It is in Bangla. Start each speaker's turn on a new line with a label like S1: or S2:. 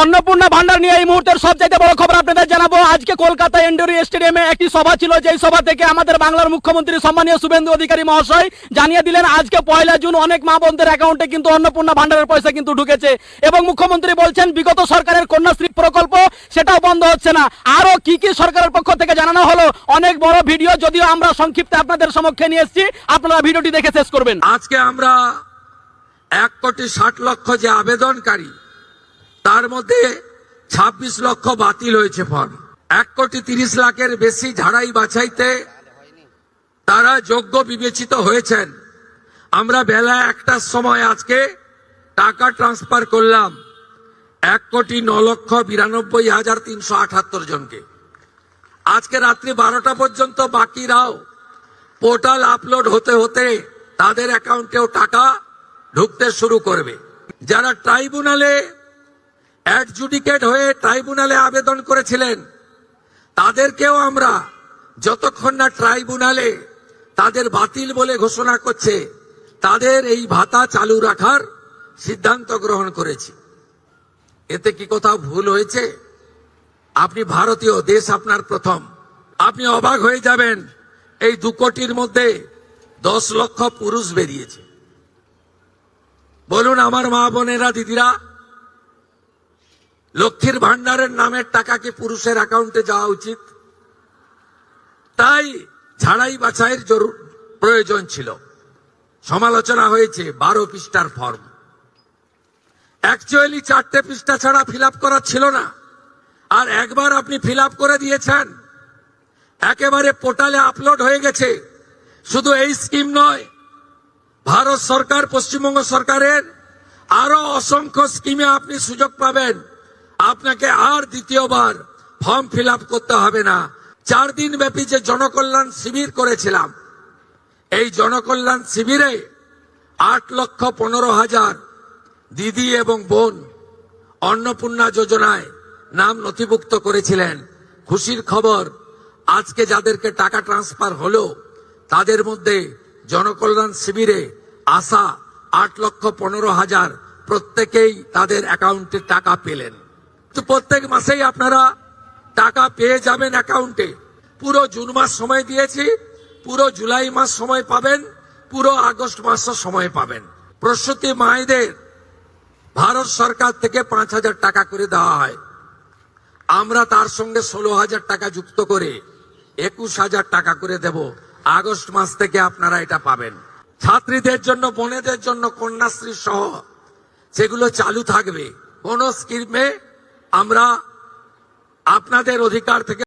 S1: অন্নপূর্ণা ভান্ডার নিয়ে এই মুহূর্তের সবচাইতে বড় খবর আপনাদের জানাবো। আজকে কলকাতা ইন্ডোর স্টেডিয়ামে একটি সভা ছিল, যেই সভা থেকে আমাদের বাংলার মুখ্যমন্ত্রী সম্মানীয় শুভেন্দু অধিকারী মহাশয় জানিয়ে দিলেন আজকে 1 জুন অনেক মা বোনদের অ্যাকাউন্টে কিন্তু অন্নপূর্ণা ভান্ডারের পয়সা কিন্তু ঢুকেছে। এবং মুখ্যমন্ত্রী বলছেন বিগত সরকারের কন্যাশ্রী প্রকল্প সেটাও বন্ধ হচ্ছে না। আরো কি কি সরকারের পক্ষ থেকে জানানো হলো, অনেক বড় ভিডিও, যদিও আমরা সংক্ষিপ্তে আপনাদের সম্মুখে নিয়ে এসেছি, আপনারা ভিডিওটি দেখে শেষ করবেন।
S2: আজকে আমরা 1,60,00,000 যে আবেদনকারী, তার মধ্যে 26 লক্ষ বাতিল হয়েছে ফর্ম। 1,30,00,000-এর বেশি ঝাড়াই বাছাইতে তারা যোগ্য বিবেচিত হয়েছেন। আমরা বেলা 1টার সময় আজকে টাকা ট্রান্সফার করলাম 1,09,92,378 জনকে। আজকে রাত্রি 12টা পর্যন্ত বাকিরাও পোর্টাল আপলোড হতে হতে তাদের অ্যাকাউন্টেও টাকা ঢুকতে শুরু করবে। যারা ট্রাইব্যুনালে অ্যাডজুডিকেট হয়ে ট্রাইব্যুনালে আবেদন করেছিলেন, তাদেরকেও আমরা যতক্ষণ না ট্রাইব্যুনালে তাদের বাতিল বলে ঘোষণা করছে, তাদের এই ভাতা চালু রাখার সিদ্ধান্ত গ্রহণ করেছি। এতে কি কোথাও ভুল হয়েছে? আপনি ভারতীয়, দেশ আপনার প্রথম। আপনি অবাক হয়ে যাবেন, এই 2 কোটির মধ্যে 10 লক্ষ পুরুষ বেরিয়েছে। বলুন আমার মা বোনেরা, দিদিরা, লক্ষ্মীর ভান্ডারের নামের টাকা কি পুরুষের অ্যাকাউন্টে যাওয়া উচিত? তাই ঝাড়াই বাছাইয়ের প্রয়োজন ছিল। সমালোচনা হয়েছে 12 পৃষ্ঠার ফর্ম। অ্যাকচুয়ালি 4টে পৃষ্ঠা ছাড়া ফিল করা ছিল না। আর একবার আপনি ফিল করে দিয়েছেন, একেবারে পোর্টালে আপলোড হয়ে গেছে। শুধু এই স্কিম নয়, ভারত সরকার, পশ্চিমবঙ্গ সরকারের আরো অসংখ্য স্কিমে আপনি সুযোগ পাবেন। আপনাকে আর দ্বিতীয়বার ফর্ম ফিল করতে হবে না। 4 দিন ব্যাপী যে জনকল্যাণ শিবির করেছিলাম, এই জনকল্যাণ শিবিরে 8,15,000 দিদি এবং বোন অন্নপূর্ণা যোজনায় নাম নথিভুক্ত করেছিলেন। খুশির খবর, আজকে যাদেরকে টাকা ট্রান্সফার হলো, তাদের মধ্যে জনকল্যাণ শিবিরে আসা 8,15,000 প্রত্যেকেই তাদের অ্যাকাউন্টে টাকা পেলেন। তো প্রত্যেক মাসেই আপনারা টাকা পেয়ে যাবেন অ্যাকাউন্টে। পুরো জুন মাস সময় দিয়েছি, পুরো জুলাই মাস সময় পাবেন, পুরো আগস্ট মাসও সময় পাবেন। প্রসূতি মায়েদের ভারত সরকার থেকে 5,000 টাকা করে দেওয়া হয়। আমরা তার সঙ্গে 16,000 টাকা যুক্ত করে 21,000 টাকা করে দেব। আগস্ট মাস থেকে আপনারা এটা পাবেন। ছাত্রীদের জন্য, বোনেদের জন্য কন্যাশ্রী সহ সেগুলো চালু থাকবে। কোন স্কিমে আমরা আপনাদের অধিকার থেকে